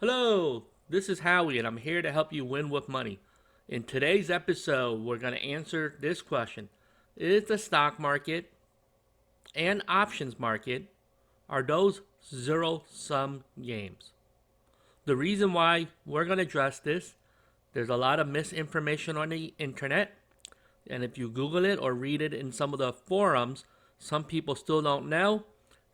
Hello, this is Howie, and I'm here to help you win with money. In today's episode, we're going to answer this question: is the stock market and options market, are those zero sum games? The reason why we're going to address this, there's a lot of misinformation on the internet, and if you Google it or read it in some of the forums, some people still don't know.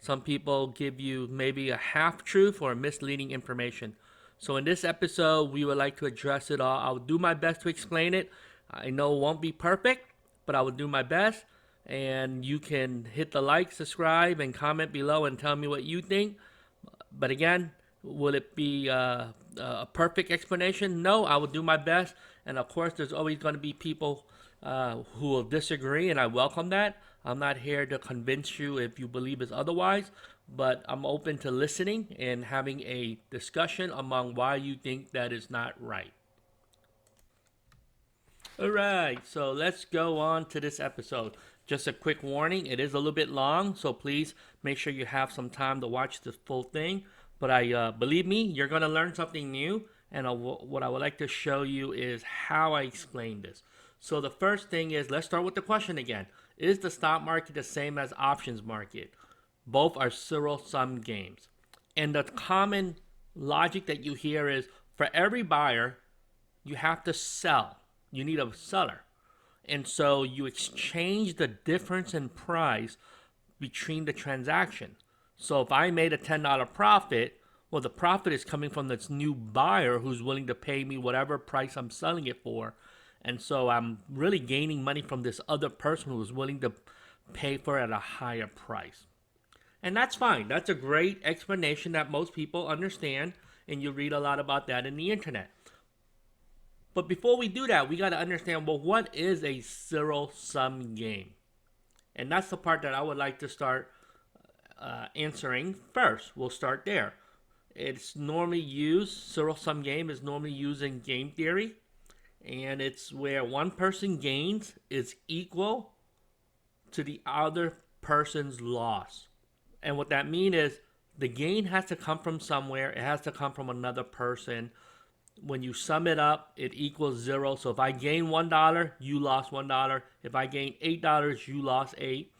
Some people give you maybe a half truth or misleading information. So, in this episode, we would like to address it all. I'll do my best to explain it. I know it won't be perfect, but I will do my best. And you can hit the like, subscribe, and comment below and tell me what you think. But again, will it be a perfect explanation? No, I will do my best. And of course, there's always going to be people who will disagree, and I welcome that. I'm not here to convince you if you believe it's otherwise, but I'm open to listening and having a discussion among why you think that is not right. All right, so let's go on to this episode. Just a quick warning, it is a little bit long, so please make sure you have some time to watch the full thing. But I believe me, you're going to learn something new, and what I would like to show you is how I explain this. So the first thing is, let's start with the question again. Is the stock market the same as options market? Both are zero sum games. And the common logic that you hear is, for every buyer, you have to sell. You need a seller. And so you exchange the difference in price between the transaction. So if I made a $10 profit, well, the profit is coming from this new buyer who's willing to pay me whatever price I'm selling it for. And so I'm really gaining money from this other person who's willing to pay for it at a higher price. And that's fine. That's a great explanation that most people understand, and you read a lot about that in the internet. But before we do that, we got to understand, well, what is a zero sum game? And that's the part that I would like to start answering first. We'll start there. It's normally used, zero sum game is normally used in game theory, and it's where one person gains is equal to the other person's loss. And what that means is the gain has to come from somewhere, it has to come from another person. When you sum it up, it equals zero. So if I gain $1, you lost $1. If I gain $8, you lost 8.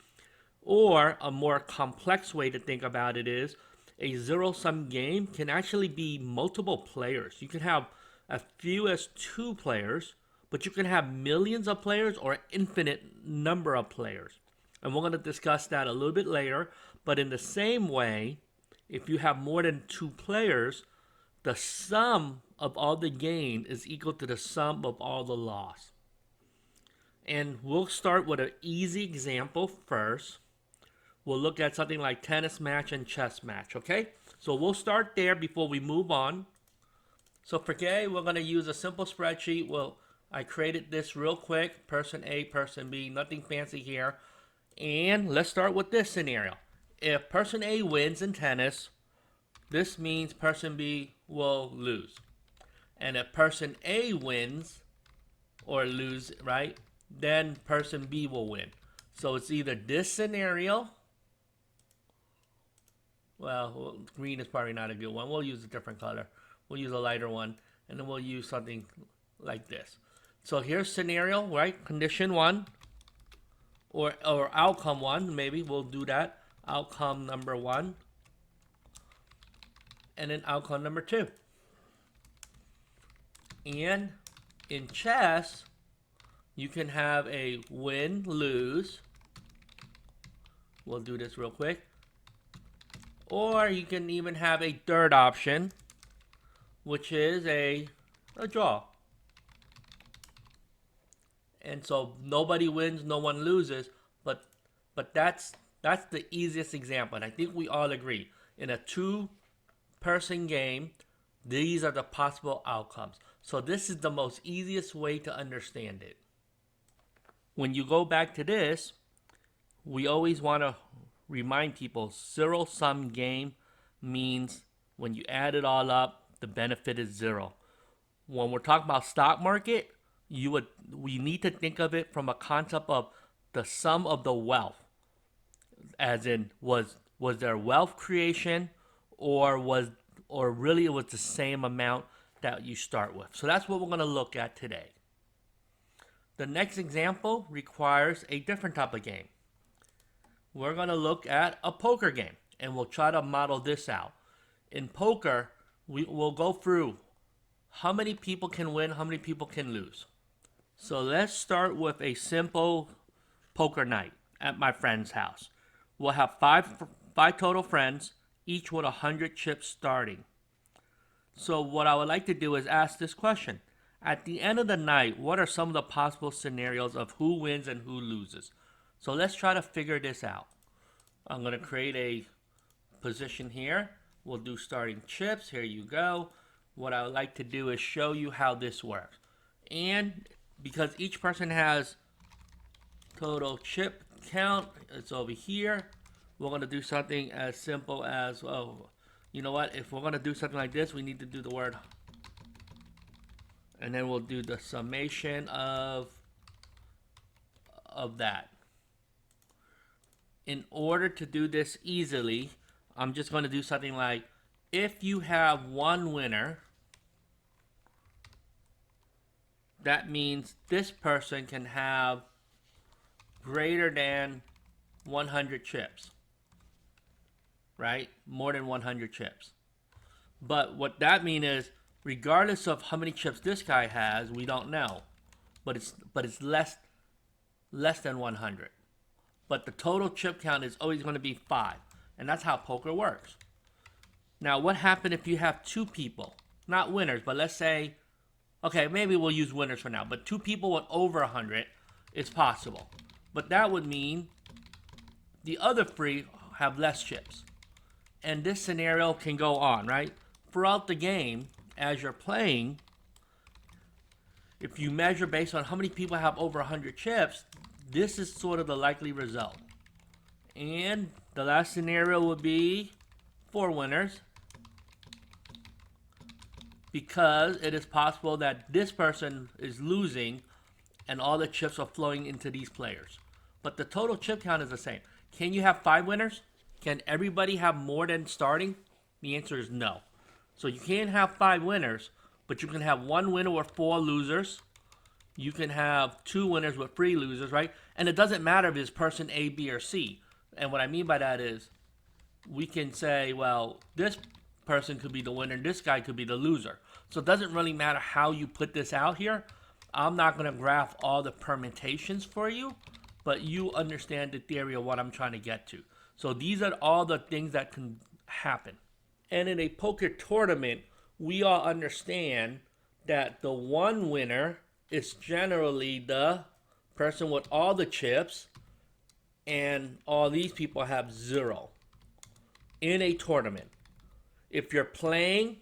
Or a more complex way to think about it is a zero sum game can actually be multiple players. You can have as few as 2 players, but you can have millions of players or an infinite number of players. And we're going to discuss that a little bit later. But in the same way, if you have more than 2 players, the sum of all the gain is equal to the sum of all the loss. And we'll start with an easy example first. We'll look at something like tennis match and chess match, okay? So we'll start there before we move on. So for today, we're going to use a simple spreadsheet. Well, I created this real quick. Person A, person B, nothing fancy here. And let's start with this scenario. If person A wins in tennis, this means person B will lose. And if person A wins or lose, right, then person B will win. So it's either this scenario. Well, green is probably not a good one. We'll use a different color. We'll use a lighter one, and then we'll use something like this. So here's scenario, right? Condition 1, or outcome 1, maybe we'll do that. Outcome number 1, and then outcome number 2. And in chess, you can have a win-lose. We'll do this real quick. Or you can even have a third option, which is a draw. And so nobody wins, no one loses, but that's the easiest example. And I think we all agree. In a 2-person game, these are the possible outcomes. So this is the most easiest way to understand it. When you go back to this, we always want to remind people zero sum game means when you add it all up, the benefit is zero. When we're talking about stock market, we need to think of it from a concept of the sum of the wealth. As in, was there wealth creation, or or really it was the same amount that you start with. So that's what we're going to look at today. The next example requires a different type of game. We're going to look at a poker game, and we'll try to model this out. In poker, we will go through how many people can win, how many people can lose. So let's start with a simple poker night at my friend's house. We'll have five total friends, each with 100 chips starting. So what I would like to do is ask this question. At the end of the night, what are some of the possible scenarios of who wins and who loses? So let's try to figure this out. I'm going to create a position here. We'll do starting chips. Here you go. What I would like to do is show you how this works. And because each person has total chip count, it's over here. We're going to do something as simple as, oh, you know what? If we're going to do something like this, we need to do the word. And then we'll do the summation of that. In order to do this easily, I'm just going to do something like, if you have one winner, that means this person can have greater than 100 chips, right? More than 100 chips. But what that means is, regardless of how many chips this guy has, we don't know. But it's less than 100. But the total chip count is always going to be 5. And that's how poker works. Now, what happens if you have two people? Not winners, but let's say, okay, maybe we'll use winners for now. But two people with over 100 is possible. But that would mean the other three have less chips. And this scenario can go on, right? Throughout the game, as you're playing, if you measure based on how many people have over 100 chips, this is sort of the likely result. And the last scenario would be 4 winners, because it is possible that this person is losing and all the chips are flowing into these players. But the total chip count is the same. Can you have 5 winners? Can everybody have more than starting? The answer is no. So you can't have 5 winners, but you can have 1 winner with 4 losers. You can have 2 winners with 3 losers, right? And it doesn't matter if it's person A, B, or C. And what I mean by that is, we can say, well, this person could be the winner, this guy could be the loser. So it doesn't really matter how you put this out here. I'm not going to graph all the permutations for you, but you understand the theory of what I'm trying to get to. So these are all the things that can happen. And in a poker tournament, we all understand that the one winner is generally the person with all the chips, and all these people have 0 in a tournament. If you're playing,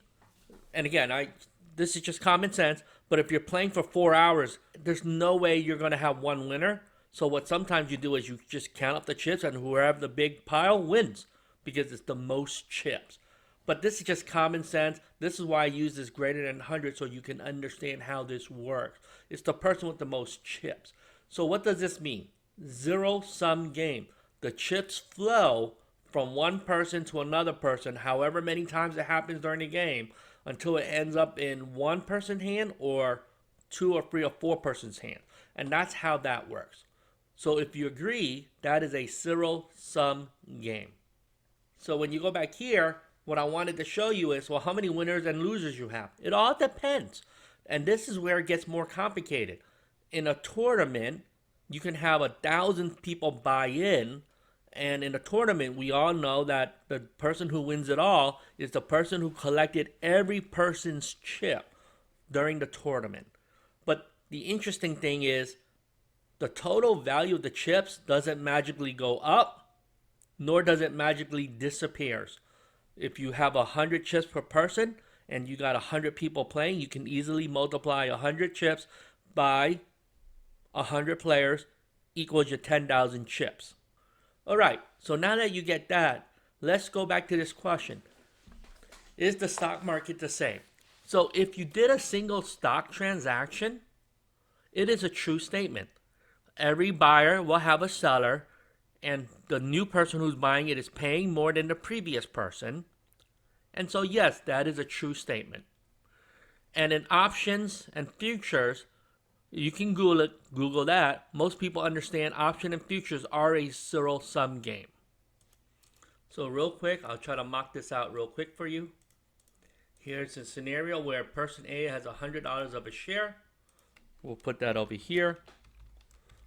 and again, this is just common sense, but if you're playing for 4 hours, there's no way you're going to have one winner. So what sometimes you do is you just count up the chips, and whoever the big pile wins, because it's the most chips. But this is just common sense. This is why I use this greater than 100, so you can understand how this works. It's the person with the most chips. So what does this mean? Zero-sum game. The chips flow from one person to another person, however many times it happens during the game, until it ends up in one person's hand or 2 or 3 or 4 persons' hand. And that's how that works. So if you agree, that is a zero-sum game. So when you go back here, what I wanted to show you is, well, how many winners and losers you have. It all depends. And this is where it gets more complicated. In a tournament, you can have 1,000 people buy in. And in a tournament, we all know that the person who wins it all is the person who collected every person's chip during the tournament. But the interesting thing is, the total value of the chips doesn't magically go up, nor does it magically disappear. If you have 100 chips per person and you got 100 people playing, you can easily multiply 100 chips by 100 players equals your 10,000 chips. All right, so now that you get that, let's go back to this question. Is the stock market the same? So if you did a single stock transaction, it is a true statement. Every buyer will have a seller, and the new person who's buying it is paying more than the previous person. And so yes, that is a true statement. And in options and futures, you can Google that. Most people understand option and futures are a zero sum game. So real quick, I'll try to mock this out real quick for you. Here's a scenario where person A has $100 of a share. We'll put that over here.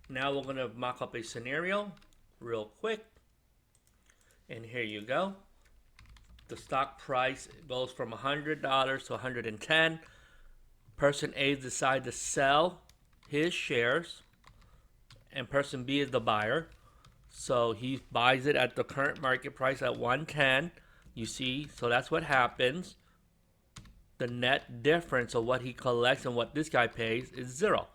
Now we're going to mock up a scenario real quick. And here you go. The stock price goes from $100 to $110. Person A decides to sell his shares, and person B is the buyer. So he buys it at the current market price at 110. You see, so that's what happens. The net difference of what he collects and what this guy pays is zero.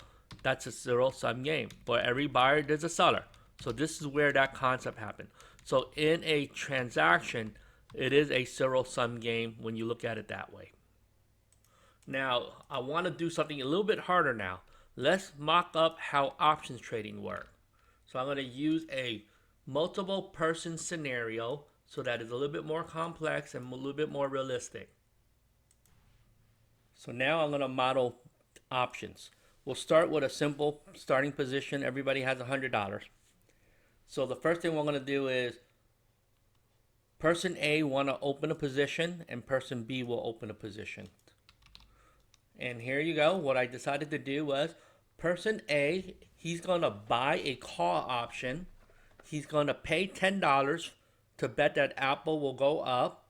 That's a zero sum game. For every buyer, there's a seller. So this is where that concept happened. So in a transaction, it is a zero sum game when you look at it that way. Now, I want to do something a little bit harder now. Let's mock up how options trading works. So I'm going to use a multiple person scenario so that it's a little bit more complex and a little bit more realistic. So now I'm going to model options. We'll start with a simple starting position. Everybody has $100. So the first thing we're going to do is person A want to open a position and person B will open a position. And here you go. What I decided to do was person A, he's going to buy a call option. He's going to pay $10 to bet that Apple will go up.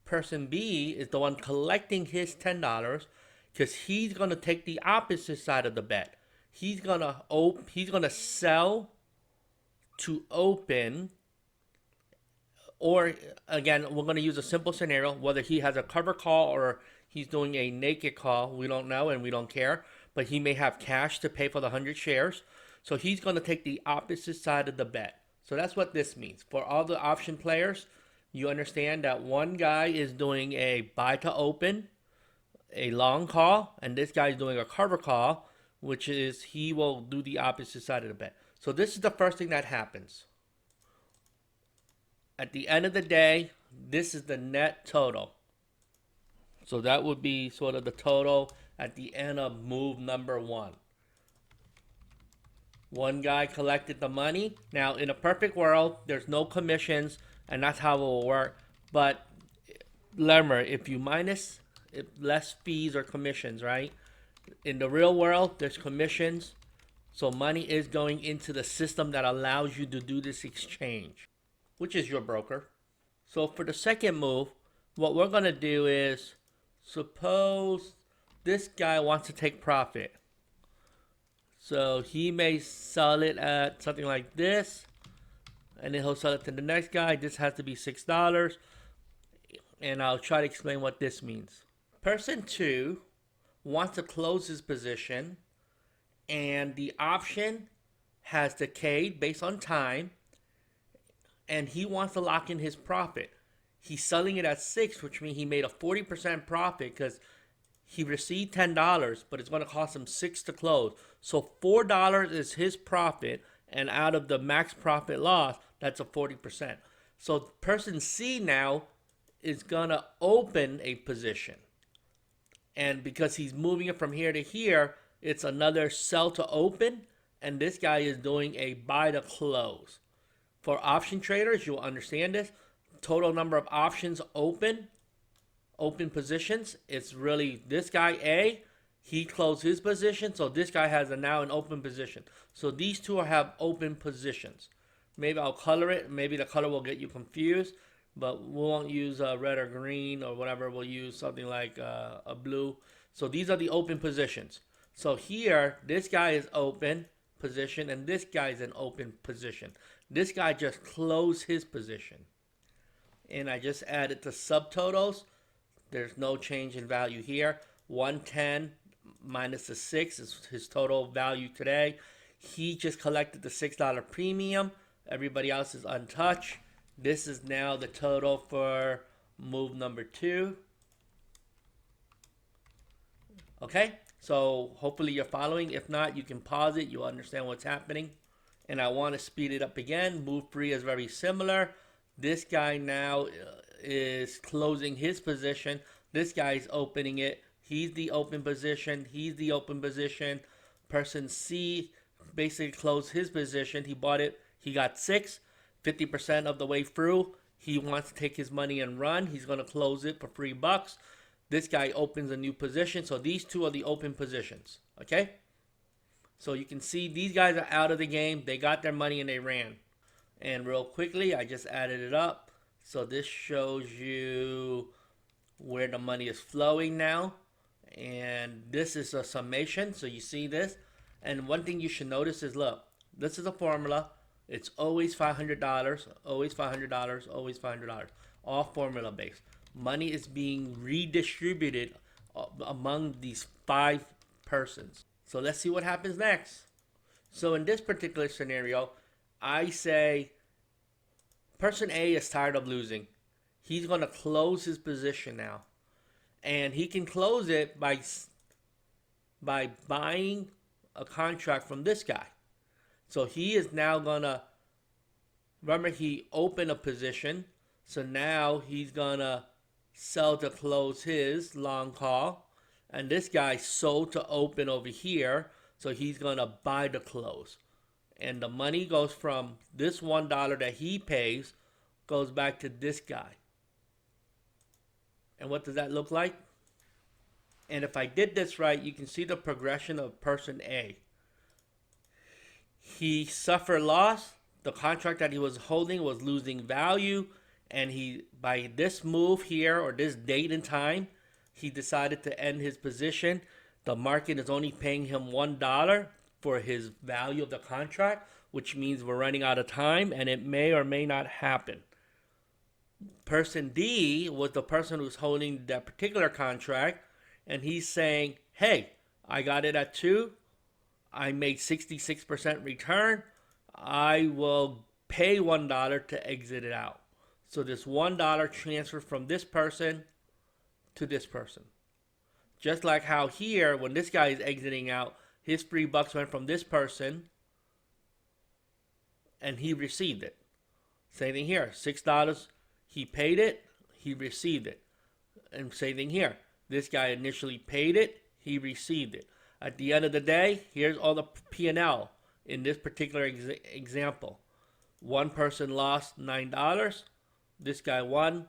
Person B is the one collecting his $10 because he's going to take the opposite side of the bet. He's going to sell to open, or again, we're going to use a simple scenario, whether he has a cover call or he's doing a naked call. We don't know and we don't care, but he may have cash to pay for the 100 shares. So he's going to take the opposite side of the bet. So that's what this means. For all the option players, you understand that one guy is doing a buy to open, a long call, and this guy is doing a cover call, which is he will do the opposite side of the bet. So this is the first thing that happens. At the end of the day, this is the net total. So that would be sort of the total at the end of move number one. One guy collected the money. Now, in a perfect world, there's no commissions, and that's how it will work. But remember, if you minus less fees or commissions, right? In the real world, there's commissions. So money is going into the system that allows you to do this exchange, which is your broker. So for the second move, what we're going to do is, suppose this guy wants to take profit. So he may sell it at something like this, and then he'll sell it to the next guy. This has to be $6, and I'll try to explain what this means. Person 2 wants to close his position, and the option has decayed based on time, and he wants to lock in his profit. He's selling it at 6, which means he made a 40% profit because he received $10, but it's going to cost him 6 to close. So $4 is his profit, and out of the max profit loss, that's a 40%. So person C now is going to open a position. And because he's moving it from here to here, it's another sell to open, and this guy is doing a buy to close. For option traders, you'll understand this. Total number of options open positions, it's really this guy A, he closed his position, so this guy has now an open position. So these two have open positions. Maybe I'll color it. Maybe the color will get you confused, but we won't use red or green or whatever. We'll use something like a blue. So these are the open positions. So here, this guy is open position, and this guy is an open position. This guy just closed his position. And I just added the subtotals. There's no change in value here. 110 minus the 6 is his total value today. He just collected the $6 premium. Everybody else is untouched. This is now the total for move number 2. Okay, so hopefully you're following. If not, you can pause it. You'll understand what's happening. And I want to speed it up again. Move 3 is very similar. This guy now is closing his position. This guy's opening it. He's the open position. He's the open position. Person C basically closed his position. He bought it. He got 6, 50% of the way through. He wants to take his money and run. He's going to close it for $3. This guy opens a new position. So these two are the open positions. Okay? So you can see these guys are out of the game. They got their money and they ran. And real quickly, I just added it up. So this shows you where the money is flowing now. And this is a summation. So you see this. And one thing you should notice is, look, this is a formula. It's always $500, always $500, always $500. All formula based. Money is being redistributed among these 5 persons. So let's see what happens next. So in this particular scenario, I say person A is tired of losing. He's going to close his position now. And he can close it by buying a contract from this guy. So he is now going to, remember he opened a position. So now he's going to sell to close his long call. And this guy sold to open over here. So he's going to buy the close. And the money goes from this $1 that he pays goes back to this guy. And what does that look like? And if I did this right, you can see the progression of person A. He suffered loss. The contract that he was holding was losing value. And he, by this move here or this date and time, he decided to end his position. The market is only paying him $1 for his value of the contract, which means we're running out of time and it may or may not happen. Person D was the person who's holding that particular contract, and he's saying, hey, I got it at 2. I made 66% return. I will pay $1 to exit it out. So this $1 transfers from this person to this person. Just like how here, when this guy is exiting out, his $3 went from this person and he received it. Same thing here, $6, he paid it, he received it. And same thing here, this guy initially paid it, he received it. At the end of the day, here's all the P&L in this particular example. One person lost $9, this guy won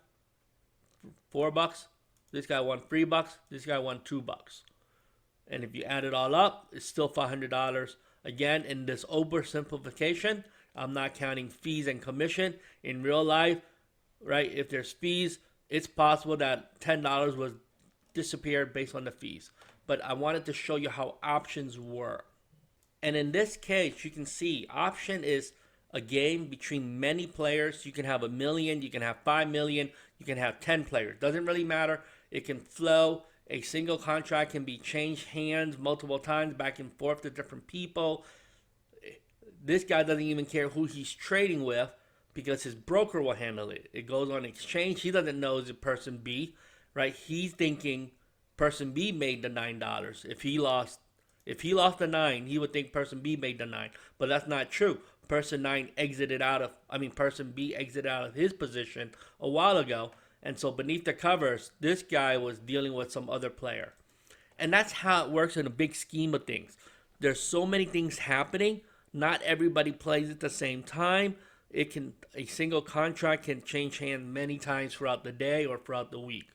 $4, this guy won $3, this guy won $2. And if you add it all up, it's still $500. Again, in this oversimplification, I'm not counting fees and commission. In real life, right, if there's fees, it's possible that $10 was disappeared based on the fees. But I wanted to show you how options work. And in this case, you can see option is a game between many players. You can have 1 million, you can have 5 million, you can have 10 players. Doesn't really matter. It can flow. A single contract can be changed hands multiple times back and forth to different people. This guy doesn't even care who he's trading with because his broker will handle it. It goes on exchange. He doesn't know it's person B, right? He's thinking person B made the $9. If he lost the 9, he would think person B made the 9. But that's not true. Person B exited out of his position a while ago. And so beneath the covers, this guy was dealing with some other player. And that's how it works in a big scheme of things. There's so many things happening. Not everybody plays at the same time. A single contract can change hands many times throughout the day or throughout the week.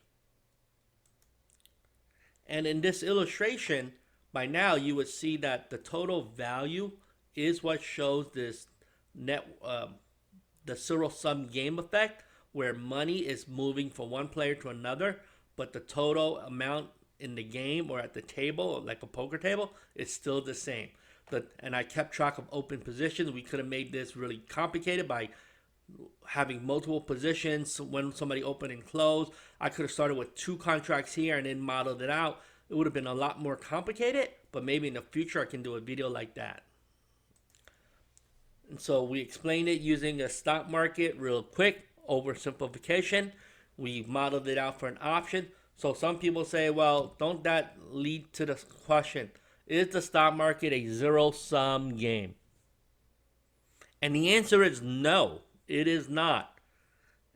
And in this illustration, by now you would see that the total value is what shows this the zero sum game effect, where money is moving from one player to another, but the total amount in the game or at the table, like a poker table, is still the same. And I kept track of open positions. We could have made this really complicated by having multiple positions when somebody opened and closed. I could have started with 2 contracts here and then modeled it out. It would have been a lot more complicated, but maybe in the future I can do a video like that. And so we explained it using a stock market real quick, oversimplification. We modeled it out for an option. So some people say, well, don't that lead to the question, is the stock market a zero-sum game? And the answer is no, it is not.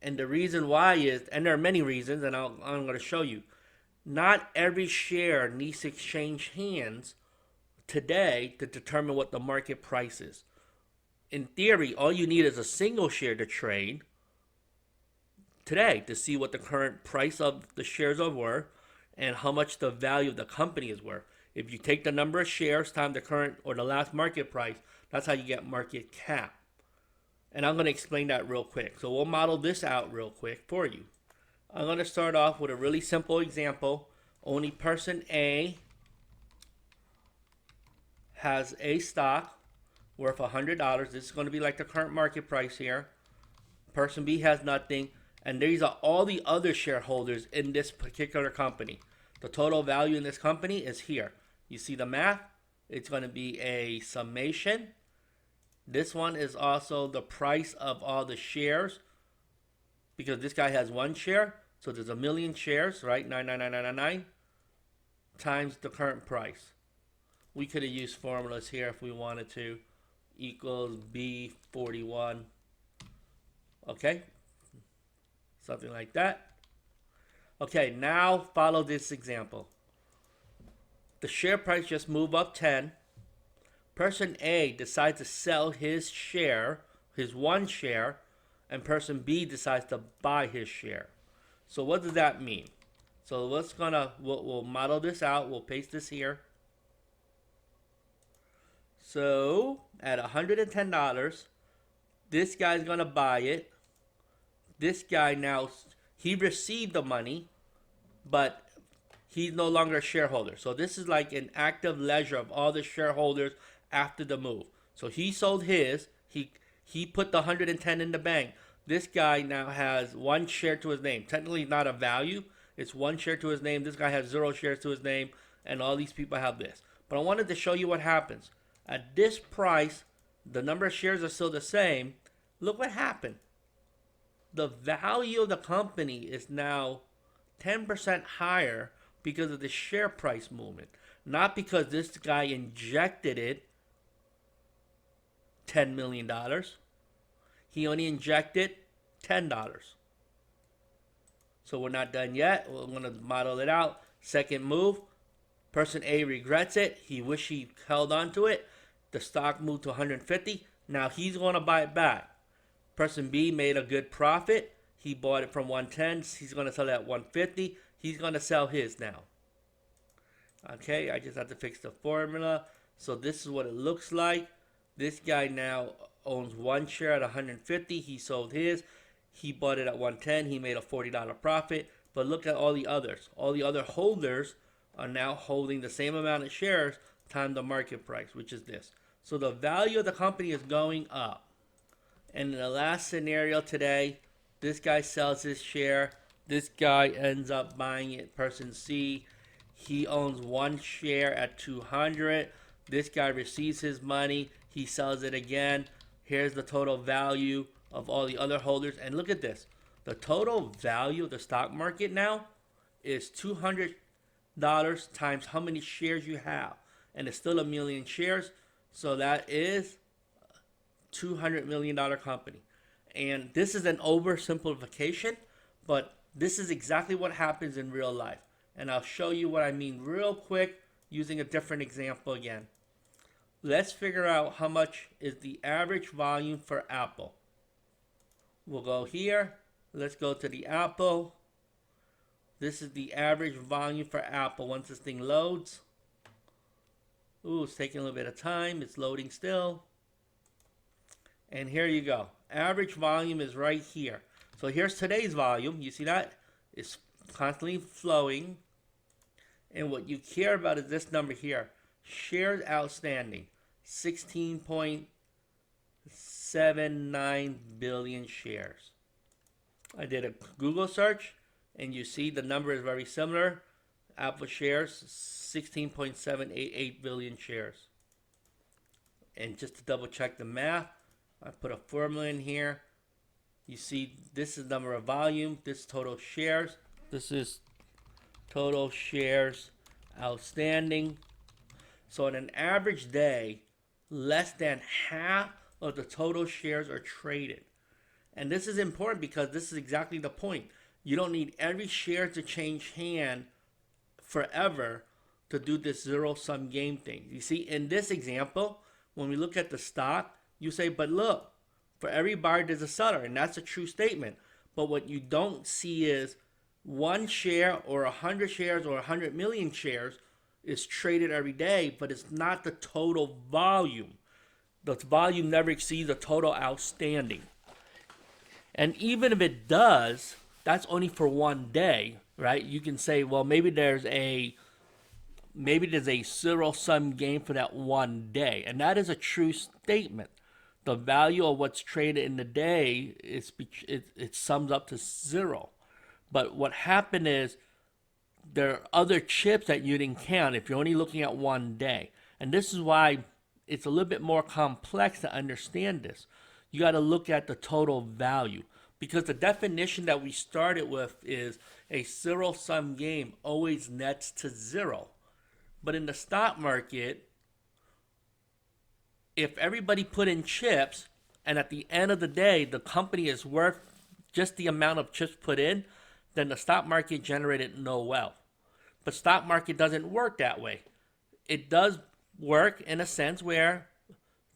And the reason why is, and there are many reasons, and I'm going to show you. Not every share needs to exchange hands today to determine what the market price is. In theory, all you need is a single share to trade today to see what the current price of the shares are worth and how much the value of the company is worth. If you take the number of shares times the current or the last market price, that's how you get market cap. And I'm going to explain that real quick. So we'll model this out real quick for you. I'm going to start off with a really simple example. Only person A has a stock worth $100. This is going to be like the current market price here. Person B has nothing. And these are all the other shareholders in this particular company. The total value in this company is here. You see the math? It's going to be a summation. This one is also the price of all the shares, because this guy has one share. So there's a million shares, right? 99999 times the current price. We could have used formulas here if we wanted to. Equals B41. Okay? Something like that. Okay, now follow this example. The share price just moved up 10. Person A decides to sell his share, his one share, and person B decides to buy his share. So what does that mean? So we'll model this out. We'll paste this here. So at $110, this guy's gonna buy it. This guy now, he received the money, but he's no longer a shareholder. So this is like an active ledger of all the shareholders after the move. So he sold his, he put the 110 in the bank. This guy now has one share to his name. Technically not a value, it's one share to his name. This guy has 0 shares to his name, and all these people have this. But I wanted to show you what happens. At this price, the number of shares are still the same. Look what happened. The value of the company is now 10% higher because of the share price movement. Not because this guy injected it $10 million. He only injected $10. So we're not done yet. We're going to model it out. Second move. Person A regrets it. He wished he held on to it. The stock moved to 150. Now he's going to buy it back. Person B made a good profit. He bought it from 110. He's going to sell it at 150. He's going to sell his now. Okay, I just have to fix the formula. So this is what it looks like. This guy now owns one share at 150. He sold his. He bought it at 110. He made a $40 profit. But look at all the others. All the other holders are now holding the same amount of shares times the market price, which is this. So the value of the company is going up. And in the last scenario today, this guy sells his share. This guy ends up buying it. Person C, he owns one share at 200. This guy receives his money. He sells it again. Here's the total value of all the other holders. And look at this. The total value of the stock market now is $200 times how many shares you have. And it's still a million shares. So that is $200 million company. And this is an oversimplification, but this is exactly what happens in real life. And I'll show you what I mean real quick using a different example again. Let's figure out how much is the average volume for Apple. We'll go here. Let's go to the Apple. This is the average volume for Apple once this thing loads. Ooh, it's taking a little bit of time. It's loading still. And here you go. Average volume is right here. So here's today's volume. You see that? It's constantly flowing. And what you care about is this number here. Shares outstanding. 16.79 billion shares. I did a Google search, and you see the number is very similar. Apple shares, 16.788 billion shares. And just to double check the math, I put a formula in here. You see this is number of volume, this is total shares. This is total shares outstanding. So in an average day, less than half of the total shares are traded. And this is important because this is exactly the point. You don't need every share to change hand forever to do this zero sum game thing. You see, in this example, when we look at the stock, you say, but look, for every buyer, there's a seller. And that's a true statement. But what you don't see is one share or 100 shares or 100 million shares is traded every day, but it's not the total volume. The volume never exceeds the total outstanding. And even if it does, that's only for one day, right? You can say, well, maybe there's a zero sum game for that one day, and that is a true statement. The value of what's traded in the day it sums up to zero. But what happened is there are other chips that you didn't count if you're only looking at one day, and this is why it's a little bit more complex to understand this. You got to look at the total value, because the definition that we started with is a zero sum game always nets to zero. But in the stock market, if everybody put in chips and at the end of the day the company is worth just the amount of chips put in, then the stock market generated no wealth. But stock market doesn't work that way. It does work in a sense where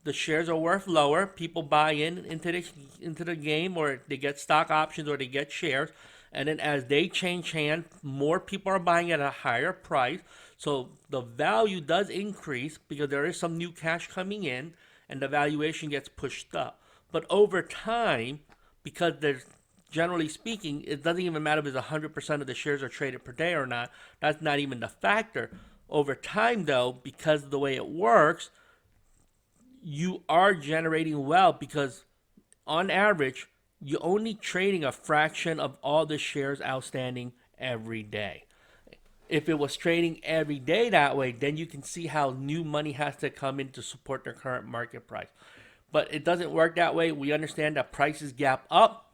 the shares are worth lower. People buy into the game, or they get stock options, or they get shares. And then as they change hands, more people are buying at a higher price. So the value does increase because there is some new cash coming in, and the valuation gets pushed up. But over time, because there's generally speaking, it doesn't even matter if it's 100% of the shares are traded per day or not. That's not even the factor. Over time, though, because of the way it works, you are generating wealth because on average, you're only trading a fraction of all the shares outstanding every day. If it was trading every day that way, then you can see how new money has to come in to support the current market price. But it doesn't work that way. We understand that prices gap up.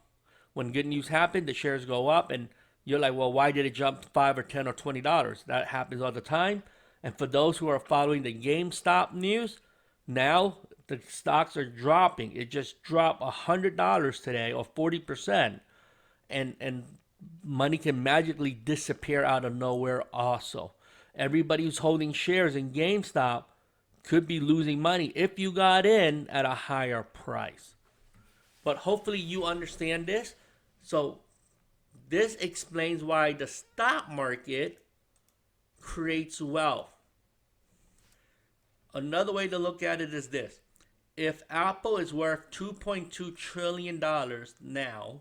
When good news happens, the shares go up, and you're like, well, why did it jump $5 or $10 or $20? That happens all the time. And for those who are following the GameStop news, now the stocks are dropping. It just dropped $100 today, or 40%, and money can magically disappear out of nowhere. Also, everybody who's holding shares in GameStop could be losing money if you got in at a higher price. But hopefully you understand this. So this explains why the stock market creates wealth. Another way to look at it is this. If Apple is worth $2.2 trillion now,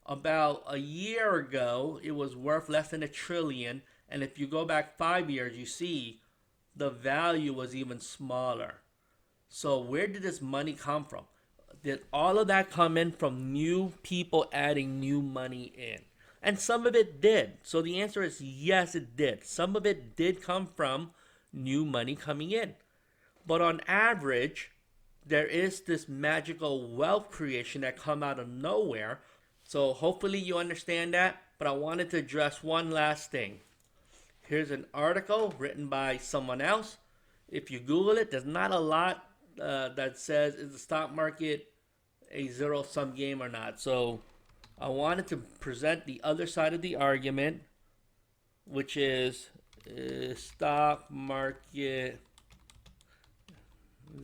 about a year ago, it was worth less than $1 trillion. And if you go back 5 years, you see the value was even smaller. So where did this money come from? Did all of that come in from new people adding new money in? And some of it did. So the answer is yes, it did. Some of it did come from new money coming in. But on average, there is this magical wealth creation that come out of nowhere. So hopefully you understand that. But I wanted to address one last thing. Here's an article written by someone else. If you Google it, there's not a lot that says, is the stock market a zero-sum game or not? So I wanted to present the other side of the argument, which is stock market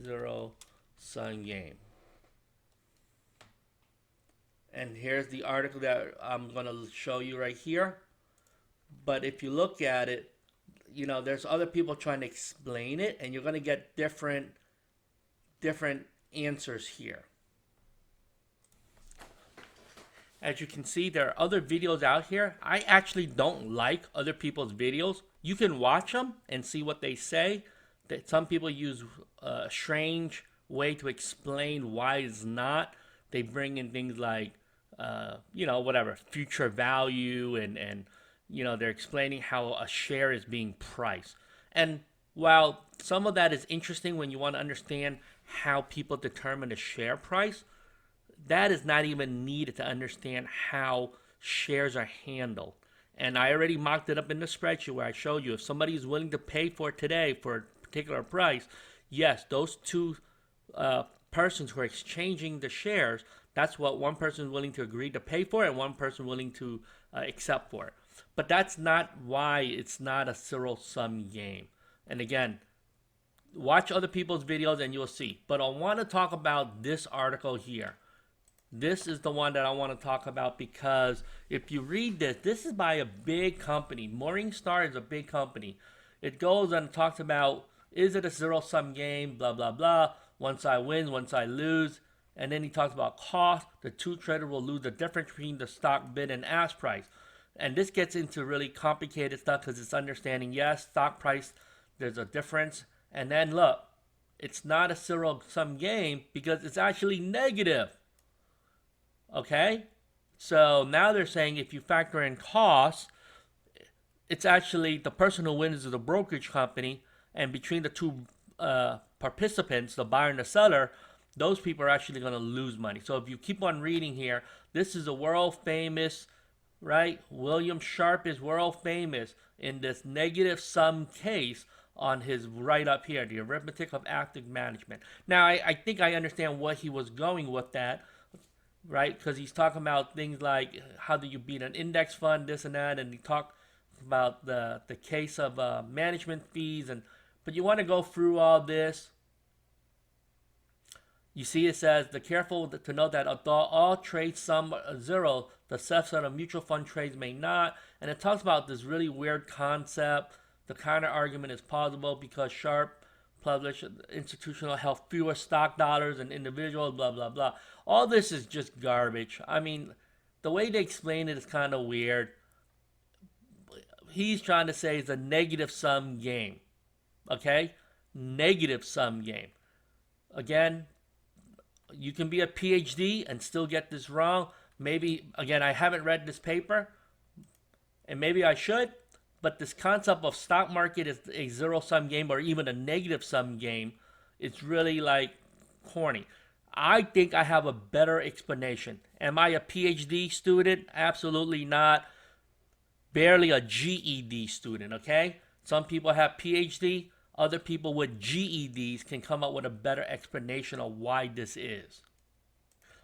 zero-sum game. And here's the article that I'm going to show you right here. But if you look at it, you know, there's other people trying to explain it, and you're going to get different answers here. As you can see, there are other videos out here. I actually don't like other people's videos. You can watch them and see what they say. That some people use a strange way to explain why it's not. They bring in things like, whatever, future value, and they're explaining how a share is being priced. And while some of that is interesting when you want to understand how people determine a share price, that is not even needed to understand how shares are handled. And I already mocked it up in the spreadsheet where I showed you if somebody is willing to pay for it today for a particular price, yes, those two persons who are exchanging the shares, That's what one person is willing to agree to pay for and one person willing to accept for it. But that's not why it's not a zero sum game. And again, watch other people's videos and you'll see. But I want to talk about this article here. This is the one that I want to talk about because if you read this, this is by a big company. Morningstar is a big company. It goes and talks about, is it a zero-sum game, blah, blah, blah. One side wins, one side loses. And then he talks about cost. The two traders will lose the difference between the stock bid and ask price. And this gets into really complicated stuff because it's understanding, yes, stock price, there's a difference. And then look, it's not a zero-sum game because it's actually negative. Okay? So now they're saying if you factor in costs, it's actually the person who wins is the brokerage company, and between the two participants, the buyer and the seller, those people are actually going to lose money. So if you keep on reading here, this is a world famous, right? William Sharp is world famous in this negative sum case on his write up here, the arithmetic of active management. Now, I think I understand what he was going with that, right? Because he's talking about things like how do you beat an index fund, this and that, and he talked about the case of management fees. But you want to go through all this. You see it says, the careful to note that although all trades sum zero, the subset of mutual fund trades may not. And it talks about this really weird concept. The counter argument is plausible because Sharp published institutional held fewer stock dollars than individuals, blah, blah, blah. All this is just garbage. I mean, the way they explain it is kind of weird. He's trying to say it's a negative sum game. Okay? Negative sum game. Again, you can be a PhD and still get this wrong. Maybe, again, I haven't read this paper, and maybe I should, but this concept of stock market is a zero-sum game or even a negative-sum game, it's really like corny. I think I have a better explanation. Am I a PhD student? Absolutely not. Barely a GED student, okay? Some people have PhD. Other people with GEDs can come up with a better explanation of why this is.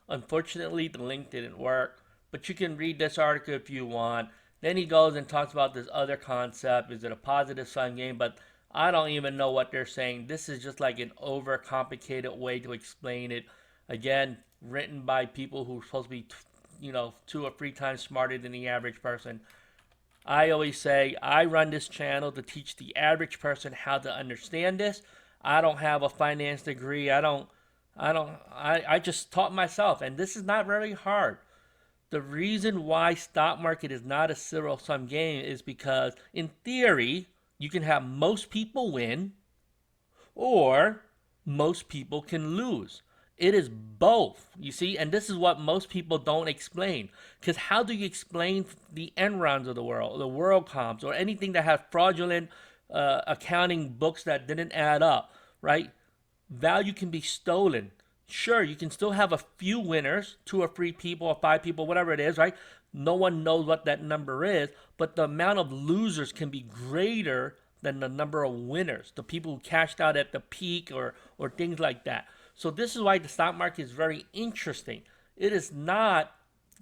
Unfortunately, the link didn't work, but you can read this article if you want. Then he goes and talks about this other concept. Is it a positive sum game? But I don't even know what they're saying. This is just like an overcomplicated way to explain it. Again, written by people who are supposed to be, 2 or 3 times smarter than the average person. I always say I run this channel to teach the average person how to understand this. I don't have a finance degree. I just taught myself, and this is not very hard. The reason why stock market is not a zero-sum game is because, in theory, you can have most people win or most people can lose. It is both, you see, and this is what most people don't explain. Because how do you explain the Enrons of the world, the WorldComs, or anything that has fraudulent accounting books that didn't add up, right? Value can be stolen. Sure, you can still have a few winners, 2 or 3 people or 5 people, whatever it is, right? No one knows what that number is, but the amount of losers can be greater than the number of winners, the people who cashed out at the peak or things like that. So this is why the stock market is very interesting. It is not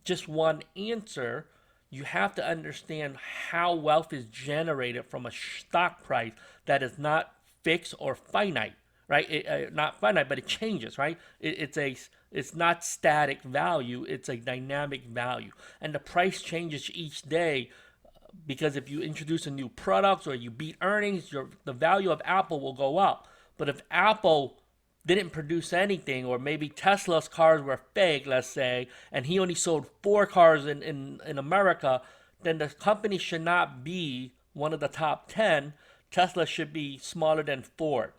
just one answer. You have to understand how wealth is generated from a stock price that is not fixed or finite, right? Not finite, but it changes, right? It's not static value. It's a dynamic value, and the price changes each day. Because if you introduce a new product or you beat earnings, the value of Apple will go up. But if Apple didn't produce anything, or maybe Tesla's cars were fake, let's say, and he only sold 4 cars in America, then the company should not be one of the top 10. Tesla should be smaller than Ford.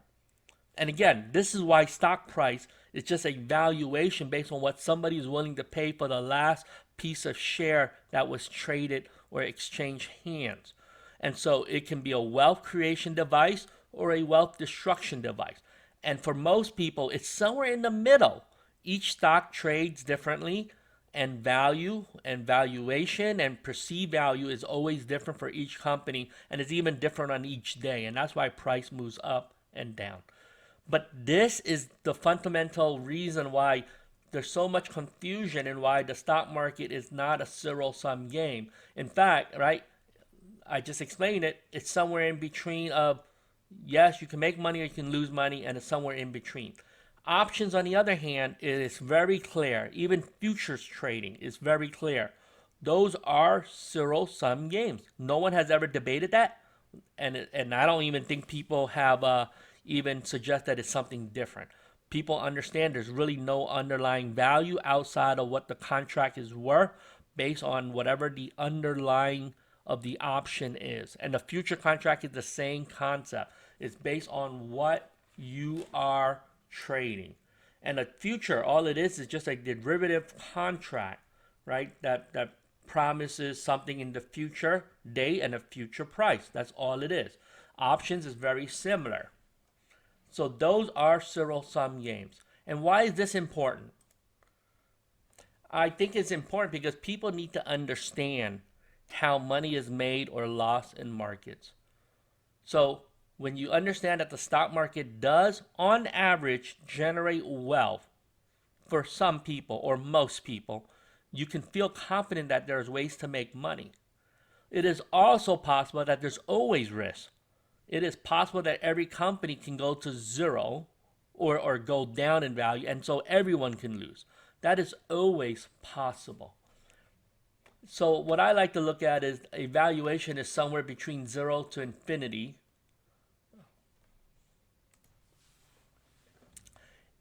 And again, this is why stock price is just a valuation based on what somebody is willing to pay for the last piece of share that was traded or exchanged hands. And so it can be a wealth creation device or a wealth destruction device. And for most people, it's somewhere in the middle. Each stock trades differently, and value and valuation and perceived value is always different for each company, and it's even different on each day. And that's why price moves up and down. But this is the fundamental reason why there's so much confusion in why the stock market is not a zero-sum game. In fact, right, I just explained it. It's somewhere in between of, yes, you can make money or you can lose money, and it's somewhere in between. Options, on the other hand, it is very clear. Even futures trading is very clear. Those are zero-sum games. No one has ever debated that, and I don't even think people have even suggest that it's something different. People understand there's really no underlying value outside of what the contract is worth based on whatever the underlying of the option is. And the future contract is the same concept. It's based on what you are trading. And a future, all it is just a derivative contract, right? That promises something in the future date and a future price. That's all it is. Options is very similar. So those are zero-sum games. And why is this important? I think it's important because people need to understand how money is made or lost in markets. So when you understand that the stock market does, on average, generate wealth for some people or most people, you can feel confident that there's ways to make money. It is also possible that there's always risk. It is possible that every company can go to zero or go down in value, and so everyone can lose. That is always possible. So what I like to look at is a valuation is somewhere between 0 to infinity.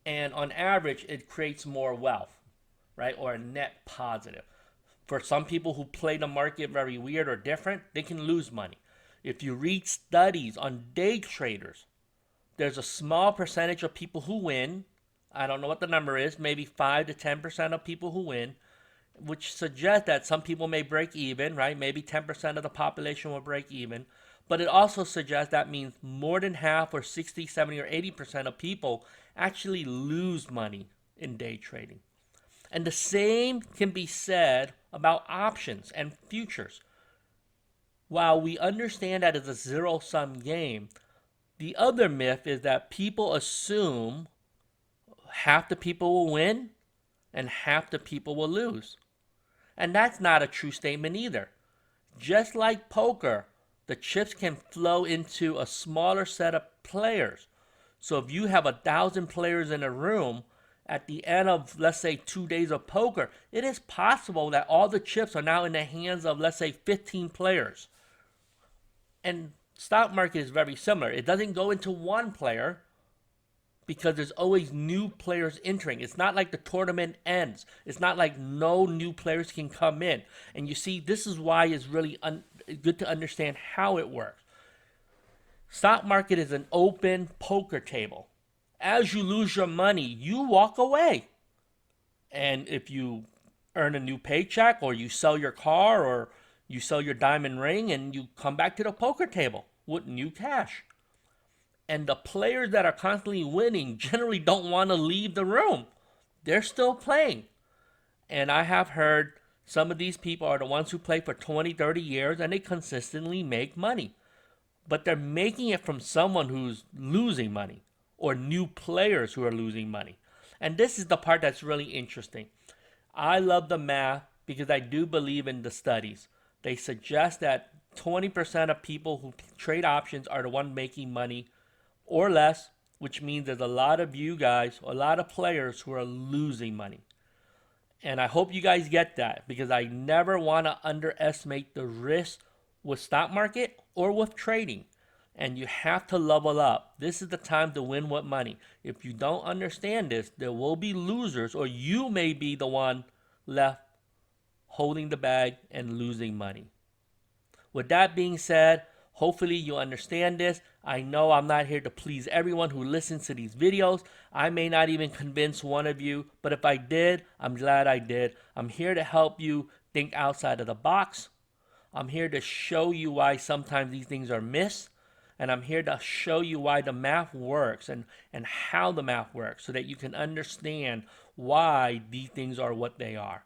And on average, it creates more wealth, right? Or a net positive. For some people who play the market very weird or different, they can lose money. If you read studies on day traders, there's a small percentage of people who win. I don't know what the number is, maybe 5 to 10% of people who win, which suggests that some people may break even, right? Maybe 10% of the population will break even. But it also suggests that means more than half or 60, 70, or 80% of people actually lose money in day trading. And the same can be said about options and futures. While we understand that it's a zero-sum game, the other myth is that people assume half the people will win and half the people will lose. And that's not a true statement either. Just like poker, the chips can flow into a smaller set of players. So if you have 1,000 players in a room, at the end of, let's say, 2 days of poker, it is possible that all the chips are now in the hands of, let's say, 15 players. And stock market is very similar. It doesn't go into one player because there's always new players entering. It's not like the tournament ends. It's not like no new players can come in. And you see, this is why it's really good to understand how it works. Stock market is an open poker table. As you lose your money, you walk away. And if you earn a new paycheck, or you sell your car, or you sell your diamond ring, and you come back to the poker table with new cash. And the players that are constantly winning generally don't want to leave the room. They're still playing. And I have heard some of these people are the ones who play for 20, 30 years, and they consistently make money. But they're making it from someone who's losing money, or new players who are losing money. And this is the part that's really interesting. I love the math because I do believe in the studies. They suggest that 20% of people who trade options are the ones making money or less, which means there's a lot of you guys, a lot of players who are losing money. And I hope you guys get that, because I never want to underestimate the risk with stock market or with trading. And you have to level up. This is the time to win with money. If you don't understand this, there will be losers, or you may be the one left holding the bag and losing money. With that being said, hopefully you understand this. I know I'm not here to please everyone who listens to these videos. I may not even convince one of you, but if I did, I'm glad I did. I'm here to help you think outside of the box. I'm here to show you why sometimes these things are missed. And I'm here to show you why the math works and how the math works, so that you can understand why these things are what they are.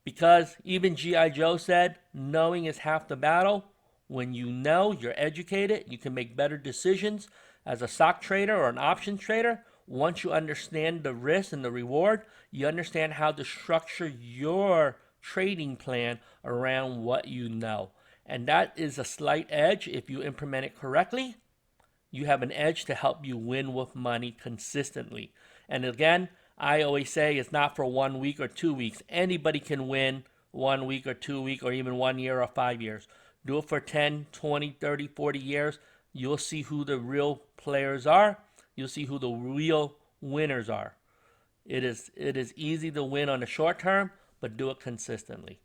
Because even G.I. Joe said, knowing is half the battle. When you know, you're educated, you can make better decisions as a stock trader or an options trader. Once you understand the risk and the reward, you understand how to structure your trading plan around what you know. And that is a slight edge. If you implement it correctly, you have an edge to help you win with money consistently. And again, I always say it's not for 1 week or 2 weeks. Anybody can win 1 week or 2 weeks or even 1 year or 5 years. Do it for 10, 20, 30, 40 years. You'll see who the real players are. You'll see who the real winners are. It is easy to win on the short term, but do it consistently.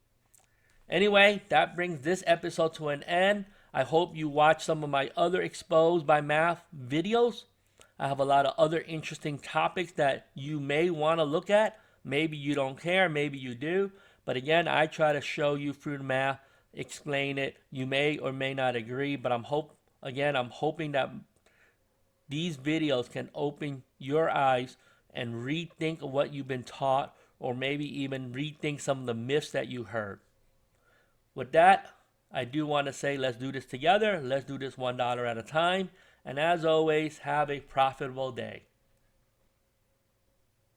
Anyway, that brings this episode to an end. I hope you watch some of my other Exposed by Math videos. I have a lot of other interesting topics that you may want to look at. Maybe you don't care, maybe you do. But again, I try to show you through the math, explain it. You may or may not agree, but I'm hoping that these videos can open your eyes and rethink of what you've been taught, or maybe even rethink some of the myths that you heard. With that, I do want to say let's do this together. Let's do this $1 at a time. And as always, have a profitable day.